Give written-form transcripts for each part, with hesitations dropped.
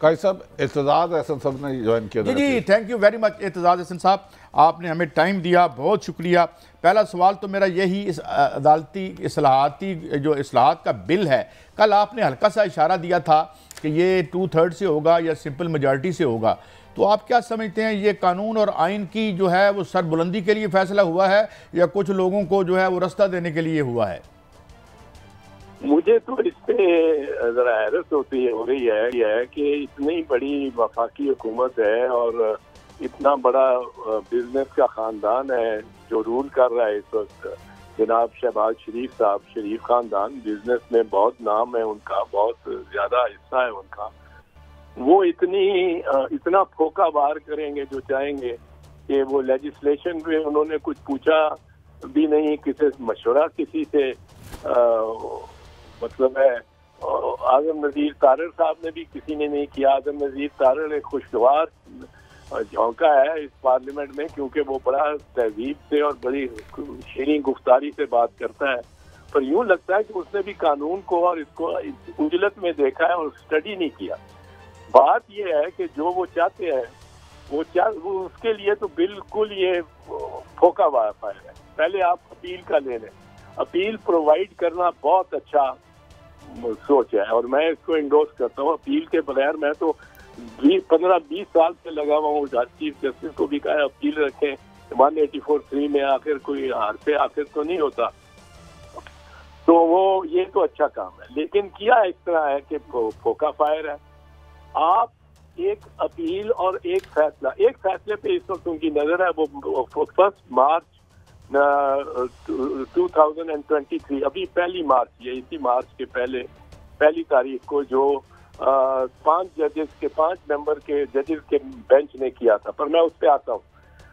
काजी साहब, एतजाज अहसन साहब ने ज्वाइन किया। जी, thank you very much Aitzaz Ahsan साहब, आपने हमें टाइम दिया, बहुत शुक्रिया। पहला सवाल तो मेरा यही, इस अदालती इस्लाहाती जो इस्लाहात का बिल है, कल आपने हल्का सा इशारा दिया था कि ये 2/3 से होगा या सिंपल मेजॉरिटी से होगा, तो आप क्या समझते हैं, ये कानून और आइन की जो है वो सरबुलंदी के लिए फैसला हुआ है या कुछ लोगों को जो है वो रास्ता देने के लिए हुआ है? मुझे तो इस पे जरा हैरत हो रही है कि इतनी बड़ी वफाकी हुकूमत है और इतना बड़ा बिजनेस का खानदान है जो रूल कर रहा है इस वक्त। जनाब शहबाज शरीफ साहब, शरीफ खानदान, बिजनेस में बहुत नाम है उनका, बहुत ज्यादा हिस्सा है उनका। वो इतना फोका वार करेंगे जो चाहेंगे कि वो लेजिस्लेशन में उन्होंने कुछ पूछा भी नहीं, किसी मशवरा किसी से मतलब है। आजम नजीर तारड़ साहब ने भी किसी ने नहीं किया। आजम नजीर तारड़ एक खुशगवार झोंका है इस पार्लियामेंट में, क्योंकि वो बड़ा तहजीब से और बड़ी शीरीं गुफ्तारी से बात करता है, पर यूं लगता है कि उसने भी कानून को और इसको उजलत में देखा है और स्टडी नहीं किया। बात ये है कि जो वो चाहते हैं वो उसके लिए तो बिल्कुल ये फोका वार है। पहले आप अपील का ले लें, अपील प्रोवाइड करना बहुत अच्छा सोच है और मैं इसको इंडोर्स करता हूँ। अपील के बगैर मैं तो 15-20 साल से लगा हुआ हूँ। चीफ जस्टिस को भी कहा अपील रखें 184(3) में, आखिर कोई हार पे आखिर तो नहीं होता। तो वो ये तो अच्छा काम है, लेकिन किया इस तरह है कि फोका फायर है। आप एक अपील और एक फैसले पे इस वक्त उनकी नजर है। वो 1 मार्च 2023, अभी 1 मार्च, ये इसी मार्च के पहली तारीख को जो 5 मेंबर के जजेस के बेंच ने किया था। पर मैं उस पर आता हूँ।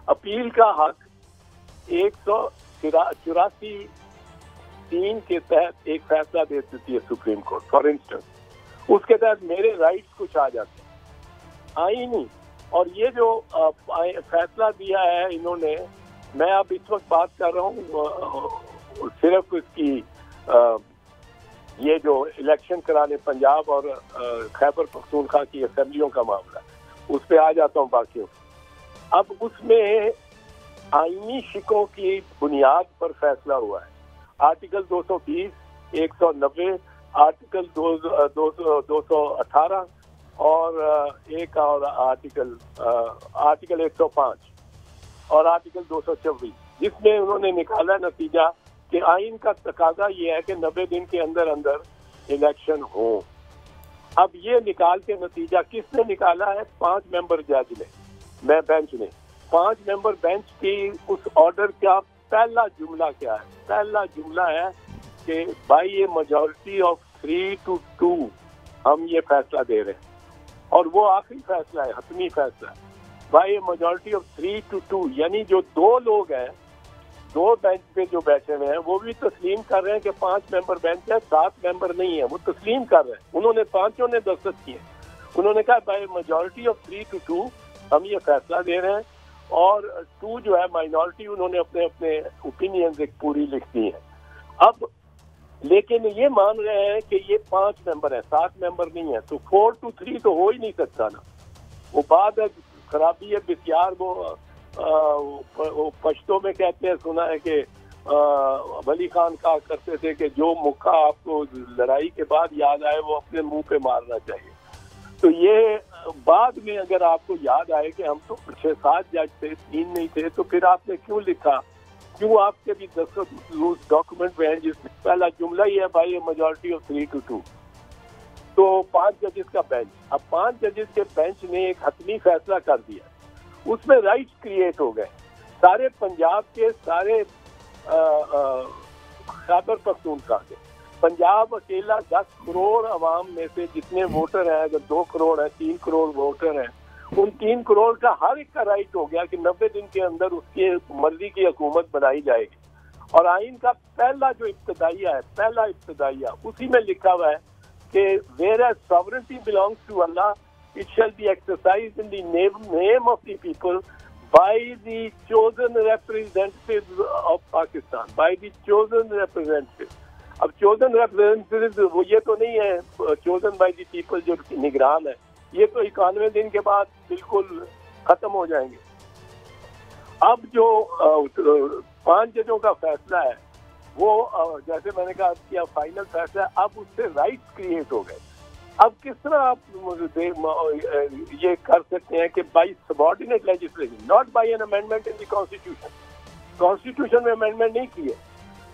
अपील का हक 184(3) के तहत एक फैसला दे देती है सुप्रीम कोर्ट। फॉर इंस्टेंस उसके तहत मेरे राइट्स कुछ आ जाते हैं आईनी। और ये जो फैसला दिया है इन्होंने, मैं अब इस वक्त बात कर रहा हूँ सिर्फ इसकी ये जो इलेक्शन कराने पंजाब और खैबर पख्तूनख्वा की असेंबलियों का मामला, उस पे आ जाता हूँ बाकियों। अब उसमें आईनी शिकों की बुनियाद पर फैसला हुआ है। आर्टिकल 220, 190, आर्टिकल 218 और एक और आर्टिकल 105 और आर्टिकल 224, जिसमें उन्होंने निकाला नतीजा कि आइन का तकाजा ये है कि 90 दिन के अंदर अंदर इलेक्शन हो। अब ये निकाल के नतीजा किसने निकाला है? 5 मेंबर जज ने, बेंच ने। 5 मेंबर बेंच की उस ऑर्डर का पहला जुमला क्या है? पहला जुमला है कि by a majority of 3 to 2 हम ये फैसला दे रहे हैं। और वो आखिरी फैसला है, हतमी फैसला है, by a majority of 3 to 2, यानी जो 2 लोग हैं, 2 बेंच पे जो बैठे हुए हैं, वो भी तस्लीम कर रहे हैं कि 5 मेंबर बेंच है, 7 मेंबर नहीं है। वो तस्लीम कर रहे हैं, उन्होंने 5 ने दस्तखत किए। उन्होंने कहा बाय मेजॉरिटी ऑफ 3 to 2 हम ये फैसला दे रहे हैं। और 2 जो है माइनॉरिटी, उन्होंने अपने अपने ओपिनियंस एक पूरी लिख दी है। अब लेकिन ये मान रहे हैं कि ये 5 मेंबर है, 7 मेंबर नहीं है, तो 4 to 3 तो हो ही नहीं सकता ना। वो बात है, खराबी है बिस्यार। वो पश्तो में कहते हैं, सुना है कि वली खान कहा करते थे कि जो मुक्का आपको लड़ाई के बाद याद आए वो अपने मुंह पे मारना चाहिए। तो ये बाद में अगर आपको याद आए कि हम तो 6-7 जज थे, 3 नहीं थे, तो फिर आपने क्यों लिखा? क्यों आपके भी दस्तखत डॉक्यूमेंट में है जिसमें पहला जुमला ही है बाय मेजॉरिटी ऑफ 3 to 2। तो 5 जजेस का बेंच, अब 5 जजेस के बेंच ने एक हतमी फैसला कर दिया। उसमें राइट्स क्रिएट हो गए। सारे पंजाब के सारे खैबर पख्तूनख्वा के, पंजाब अकेला 10 करोड़ अवाम में से जितने वोटर हैं, अगर 2 करोड़ है, 3 करोड़ वोटर हैं, उन 3 करोड़ का हर एक का राइट हो गया कि 90 दिन के अंदर उसकी मर्जी की हुकूमत बनाई जाएगी। और आइन का पहला जो इब्तदाइया उसी में लिखा हुआ है कि whereas sovereignty belongs to Allah, it shall be exercised in the name of the people by the chosen representatives of Pakistan, by the chosen representatives। अब chosen representatives वो ये तो नहीं है chosen by the people जो निगरान है, ये तो 91 दिन के बाद बिल्कुल खत्म हो जाएंगे। अब जो 5 जजों का फैसला है वो जैसे मैंने कहा कि अब फाइनल फैसला, अब उससे राइट्स क्रिएट हो गए। अब किस तरह आप ये कर सकते हैं कि by subordinate legislation, not by an amendment in the constitution. Constitution में अमेंडमेंट नहीं किए,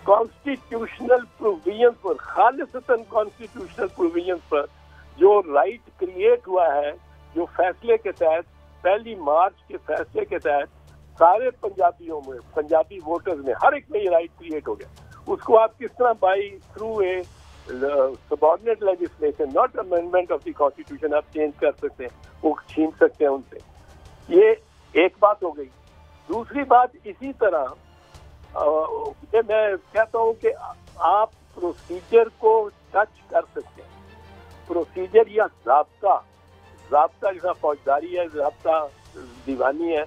कॉन्स्टिट्यूशनल प्रोविजन पर, खालिसतन कॉन्स्टिट्यूशनल प्रोविजन पर जो राइट क्रिएट हुआ है, जो फैसले के तहत 1 मार्च के फैसले के तहत सारे पंजाबियों में, पंजाबी वोटर्स में, हर एक में ये राइट क्रिएट हो गया। उसको आप किस तरह by through a subordinate legislation, not amendment of the constitution, आप चेंज कर सकते हैं, वो छीन सकते हैं उनसे। ये एक बात हो गई। दूसरी बात, इसी तरह मैं कहता हूँ कि आप प्रोसीजर को टच कर सकते हैं। प्रोसीजर या ज़ाब्ता जैसा फौजदारी है, ज़ाब्ता दीवानी है,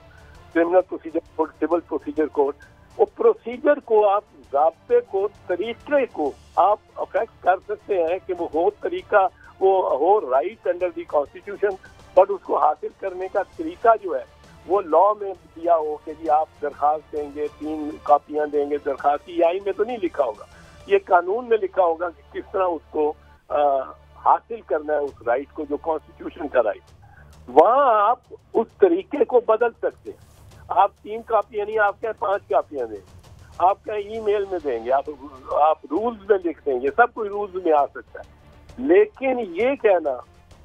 criminal procedure code, civil procedure code, वो प्रोसीजर को आप, ज़ाब्ते को, तरीके को आप अफेक्ट कर सकते हैं कि वो हो तरीका, वो हो right under the constitution, but उसको हासिल करने का तरीका जो है वो लॉ में दिया हो कि जी आप दरखास्त देंगे, 3 कापियां देंगे दरखास्त की। आइन में तो नहीं लिखा होगा, ये कानून में लिखा होगा कि किस तरह उसको हासिल करना है, उस राइट को, जो कॉन्स्टिट्यूशन का राइट। वहाँ आप उस तरीके को बदल सकते हैं। आप 3 कापियां नहीं, आप क्या 5 कापियां दें, आप क्या ईमेल में देंगे, आप रूल्स में लिख देंगे, सब कोई रूल्स में आ सकता है। लेकिन ये कहना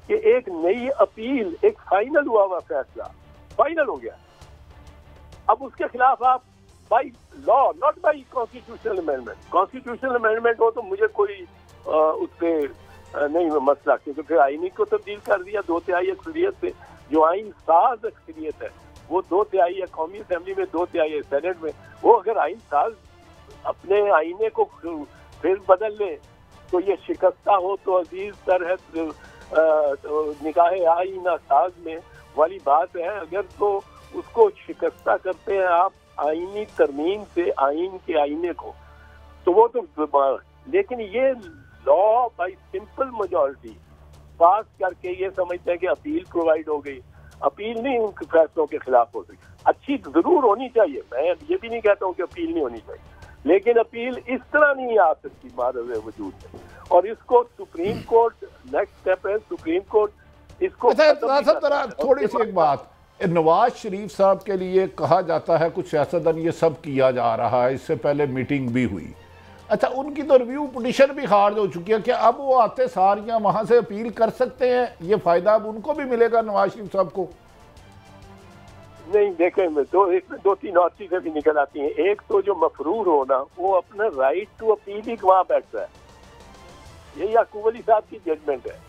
कि एक नई अपील, एक फाइनल हुआ फैसला फाइनल हो गया, अब उसके खिलाफ आप by law, not by constitutional amendment, constitutional amendment हो तो मुझे कोई उससे नहीं मसला, क्योंकि फिर आईनी को तब्दील कर दिया 2/3 अक्सरियत से। जो आइन साज अक्सरियत है वो 2/3 कौमी असेंबली में, 2/3 सेनेट में, वो अगर आइन साज अपने आईने को फिर बदल ले तो ये शिकस्ता हो तो अजीज तर है निकाहे आईना साज में वाली बात है। अगर तो उसको शिकस्ता करते हैं आप आईनी तरमीम से आइन के आईने को, तो वो तो, लेकिन ये लॉ बाई सिंपल मेजॉरिटी पास करके ये समझते हैं कि अपील प्रोवाइड हो गई। अपील नहीं उनके फैसलों के खिलाफ हो सकती, अच्छी जरूर होनी चाहिए, मैं ये भी नहीं कहता हूँ कि अपील नहीं होनी चाहिए, लेकिन अपील इस तरह नहीं आ सकती मारवे वजूद में। और इसको सुप्रीम कोर्ट, नेक्स्ट स्टेप है सुप्रीम कोर्ट इसको। थोड़ी सी एक बात, नवाज शरीफ साहब के लिए कहा जाता है कुछ सियासतदान ये सब किया जा रहा है, इससे पहले मीटिंग भी हुई। अच्छा, उनकी तो रिव्यू पिटीशन भी खारिज हो चुकी है, क्या अब वो आते सारियां वहां से अपील कर सकते हैं? ये फायदा अब उनको भी मिलेगा नवाज शरीफ साहब को? नहीं, देखें, इसमें 2-3 और चीजें भी निकल आती हैं। एक तो जो मफरूर हो ना, वो अपना राइट टू अपील ही गंवा बैठता है। ये याकूब अली साहब की जजमेंट है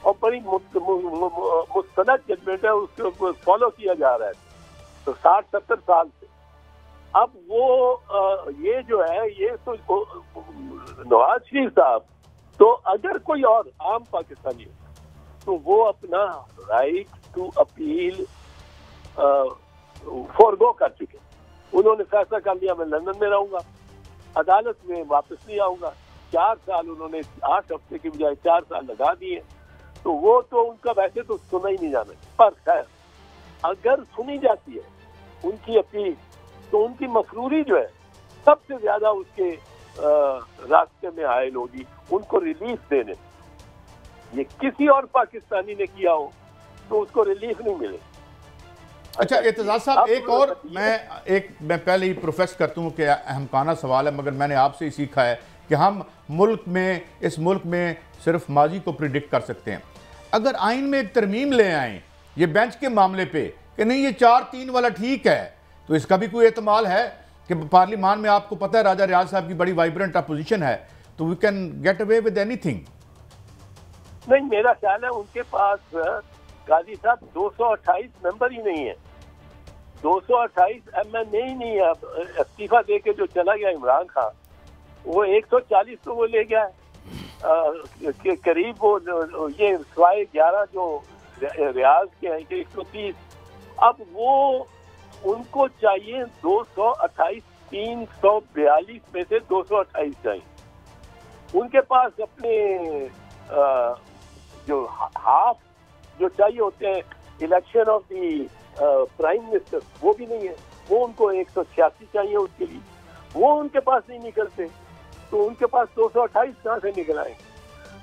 और बड़ी मुस्तनद जजमेंट है, उसको फॉलो किया जा रहा है तो 60-70 साल से। अब वो ये जो है, ये तो नवाज शरीफ साहब, तो अगर कोई और आम पाकिस्तानी तो वो अपना राइट टू अपील फॉरगो कर चुके। उन्होंने फैसला कर लिया मैं लंदन में रहूंगा, अदालत में वापस नहीं आऊंगा। 4 साल उन्होंने 8 हफ्ते की बजाय 4 साल लगा दिए, तो वो तो उनका वैसे तो सुना ही नहीं जाना। पर खैर, अगर सुनी जाती है उनकी अपील तो उनकी मफरूरी जो है सबसे ज्यादा उसके रास्ते में हायल होगी, उनको रिलीफ देने। ये किसी और पाकिस्तानी ने किया हो तो उसको रिलीफ नहीं मिले। अच्छा एतजाज साहब, एक और मैं पहले ही प्रोफेस करता हूँ कि अहमकाना सवाल है, मगर मैंने आपसे ही सीखा है कि हम इस मुल्क में सिर्फ माजी को प्रिडिक्ट कर सकते हैं। अगर आइन में एक तरमीम ले आए ये बेंच के मामले पे कि नहीं ये 4-3 वाला ठीक है, तो इसका भी कोई एहतमाल है कि पार्लियामान में आपको पता है राजा रियाज साहब की बड़ी वाइब्रेंट अपोजिशन है, तो we can get away with anything? नहीं, मेरा ख्याल है उनके पास गाजी साहब 228 मेंबर ही नहीं है, 228 MNA ही नहीं है। इस्तीफा दे के जो चला गया इमरान खान, वो 140 तो वो ले गया के करीब, वो ये सवाए 11 जो रियाज के हैं कि 130। अब वो उनको चाहिए 228, 342 में से 228 चाहिए। उनके पास अपने जो हाफ जो चाहिए होते हैं election of the prime minister, वो भी नहीं है। वो उनको 186 चाहिए उसके लिए, वो उनके पास नहीं निकलते, तो उनके पास 228 कहाँ से निकल आएंगे?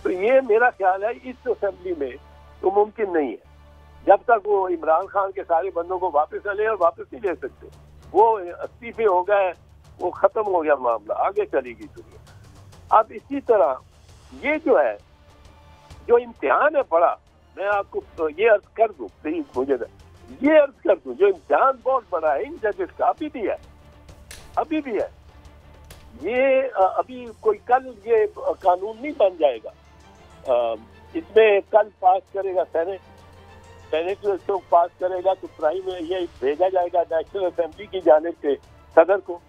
तो ये मेरा ख्याल है इस असेंबली में तो मुमकिन नहीं है जब तक वो इमरान खान के सारे बंदों को वापस न ले, और वापस नहीं ले सकते। वो इस्तीफे हो गए, वो खत्म हो गया मामला, आगे चलेगी दुनिया। अब इसी तरह ये जो है, जो इम्तिहान है बड़ा, मैं आपको ये अर्ज कर दूं प्लीज, मुझे ये अर्ज कर दूं, जो इम्तिहान बहुत बड़ा है इन जजेस का, अभी भी है, अभी भी है। ये अभी कोई कल ये कानून नहीं बन जाएगा, इसमें कल पास करेगा सेनेट तो पास करेगा, तो प्राइम ये भेजा जाएगा नेशनल असेंबली की जानिब से सदर को।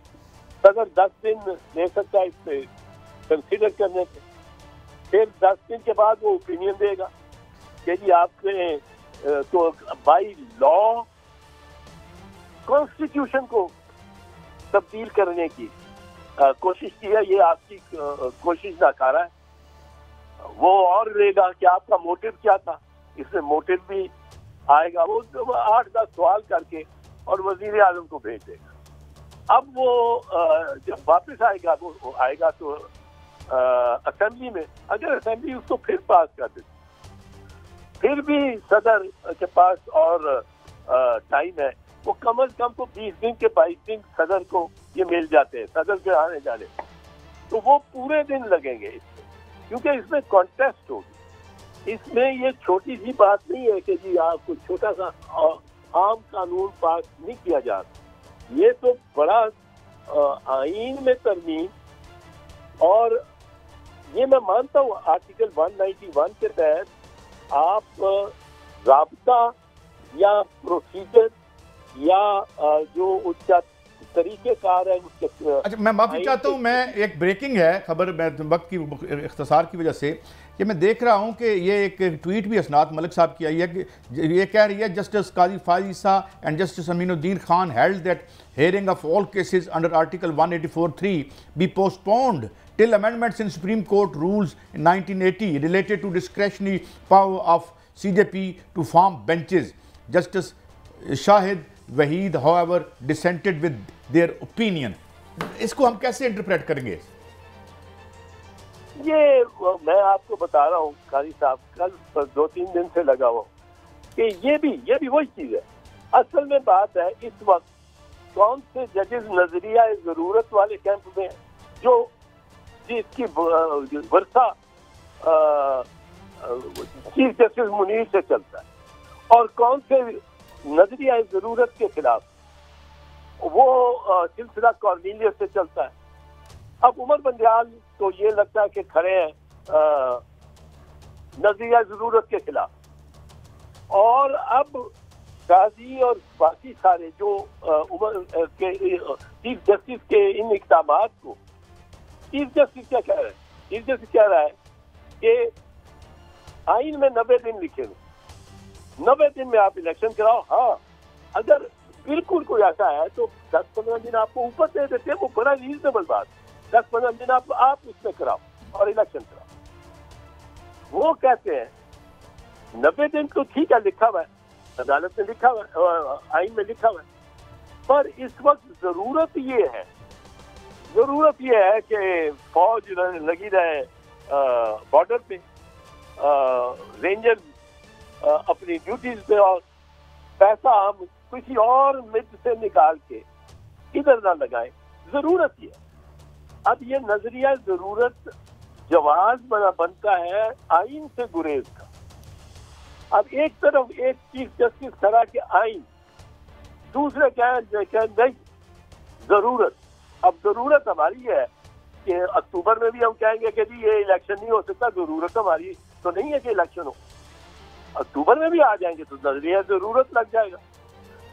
सदर 10 दिन ले सकता है इस पे कंसिडर करने पे, फिर 10 दिन के बाद वो ओपिनियन देगा कि जी आपने तो बाई लॉ कॉन्स्टिट्यूशन को तब्दील करने की कोशिश की है, ये आपकी कोशिश नाकारा है। वो और लेगा कि आपका मोटिव क्या था, इसमें मोटिव भी आएगा। वो 8-10 सवाल करके और वजीर आजम को भेज देगा। अब वो जब वापस आएगा, वो आएगा तो असेंबली में, अगर असेंबली उसको फिर पास कर देती, फिर भी सदर के पास और टाइम है, वो कम से कम तो 20 दिन के 22 दिन सदर को ये मिल जाते हैं, सदर के आने जाने, तो वो पूरे दिन लगेंगे इसमें, क्योंकि इसमें कॉन्टेस्ट होगी। इसमें ये छोटी सी बात नहीं है कि जी आपको छोटा सा आम कानून पास नहीं किया जा रहा, ये तो बड़ा आईन में तरमीम, और ये मैं मानता हूँ आर्टिकल 191 के तहत आप राब्ता या प्रोसीजर या जो उसका तरीकेकार है उसके। अच्छा, मैं माफी चाहता हूँ, मैं एक ब्रेकिंग है खबर, मैं वक्त की इख्तिसार की वजह से कि मैं देख रहा हूँ कि ये एक ट्वीट भी असनात मलिक साहब की आई है कि ये कह रही है justice Qazi Faisa and justice Aminuddin Khan held that hearing of all cases under Article 184(3) be postponed till amendments in Supreme Court rules in 1980 related to discretionary power of CJP to form benches. Justice Shahid Waheed, however, dissented with their opinion. इसको हम कैसे interpret करेंगे? ये मैं आपको बता रहा हूँ कारी साहब, कल 2-3 दिन से लगा हुआ कि ये भी वही चीज है। असल में बात है इस वक्त कौन से जजेस नजरिया जरूरत वाले कैंप में है, जो जिसकी वर्षा चीफ जस्टिस मुनीर से चलता है, और कौन से नजरिया जरूरत के खिलाफ वो सिलसिला कॉर्नीलियस से चलता है। अब उमर बंदयाल तो ये लगता है कि खड़े हैं नजरिया जरूरत के खिलाफ, और अब काजी और बाकी सारे जो उमर के चीफ जस्टिस के इन इक़दामात को, चीफ जस्टिस क्या कह रहे हैं? चीफ जस्टिस कह रहा है कि आइन में 90 दिन लिखे हुए, 90 दिन में आप इलेक्शन कराओ। हाँ, अगर बिल्कुल कोई ऐसा है तो 10-15 दिन आपको ऊपर दे देते हैं, वो बड़ा रीजनेबल बात। 10-15 दिन आप इसमें कराओ और इलेक्शन कराओ। वो कहते हैं 90 दिन तो ठीक है, लिखा हुआ है, अदालत में लिखा हुआ है, आइन में लिखा हुआ है, पर इस वक्त जरूरत ये है कि फौज लगी रहे बॉर्डर पे, रेंजर अपनी ड्यूटीज पे, और पैसा हम किसी और मिड से निकाल के इधर ना लगाएं। जरूरत ये है। अब ये नजरिया जरूरत जवाज बनता है आइन से गुरेज का। अब एक तरफ एक चीफ जस्टिस खड़ा के आइन, दूसरे क्या नहीं जरूरत। अब जरूरत हमारी है कि अक्टूबर में भी हम कहेंगे कि जी ये इलेक्शन नहीं हो सकता, जरूरत हमारी तो नहीं है कि इलेक्शन हो। अक्टूबर में भी आ जाएंगे तो नजरिया जरूरत लग जाएगा,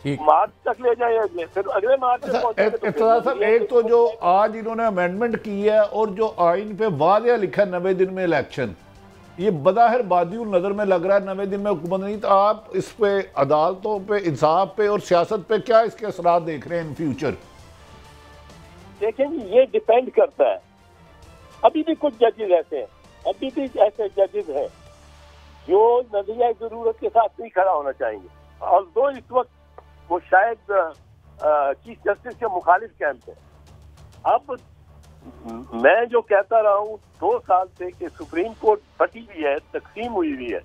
मार्च तक ले जाए, फिर अगले मार्च में पहुंचेंगे। एक तो जो आज इन्होंने अमेंडमेंट की है और जो आइन पे वादिया लिखा है 90 दिन में इलेक्शन, ये बदाहिर बादियुल नजर में लग रहा है 90 दिन में हुकूमत नहीं। तो आप इस पे अदालतों पे, इंसाफ पे और सियासत पे क्या इसके असरात देख रहे हैं इन फ्यूचर? देखें, ये डिपेंड करता है। अभी भी कुछ जजेस ऐसे हैं, अभी भी ऐसे जजेस हैं जो नजरिया ज़रूरत के साथ नहीं खड़ा होना चाहेंगे। और दो इस वक्त वो शायद चीफ जस्टिस के मुखालिफ कैंप है। अब मैं जो कहता रहा हूँ 2 साल से कि सुप्रीम कोर्ट फटी हुई है, तकसीम हुई हुई है,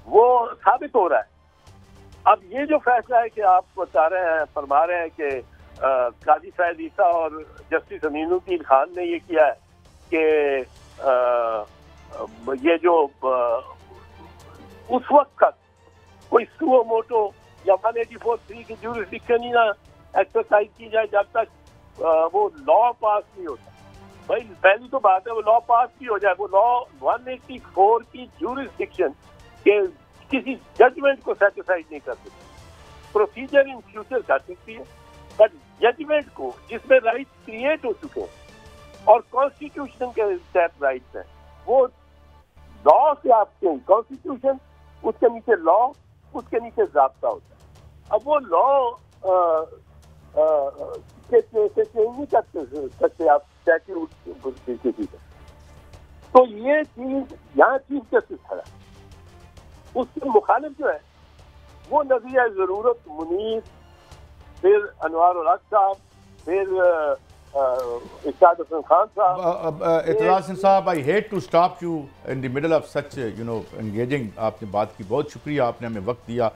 वो साबित हो रहा है। अब ये जो फैसला है कि आप बता रहे हैं, फरमा रहे हैं कि काजी सैयद ईसा और जस्टिस अमीनुद्दीन खान ने ये किया है कि ये जो उस वक्त का कोई सुओ मोटो या 184(3) की ज्यूरिसडिक्शन ही ना एक्सरसाइज की जाए जब तक वो लॉ पास नहीं होता। भाई पहली तो बात है वो लॉ पास भी हो जाए, वो लॉ 184 की ज्यूरिसडिक्शन के किसी जजमेंट को सेटिस्फाइड नहीं कर सकती। प्रोसीजर इन फ्यूचर कर सकती है, बट जजमेंट को जिसमें राइट्स क्रिएट हो चुके हैं और कॉन्स्टिट्यूशन के तहत राइट्स हैं, वो लॉ से आपके कॉन्स्टिट्यूशन, उसके नीचे लॉ, उसके नीचे ज़ाब्ता होता है। अब वो लॉ से चेंज नहीं कर सकते आप स्टैट्यूट किसी का। तो ये चीज यहाँ चीफ जस्टिस खड़ा, उसके मुखालिफ जो है वो नजरिया ज़रूरत मुनीर, फिर अनवार उल हक साहब, फिर इरशाद हसन खान साहब। एतजाज हसन साहब, I hate to stop you in the middle of such engaging, आपने बात की, बहुत शुक्रिया, आपने हमें वक्त दिया।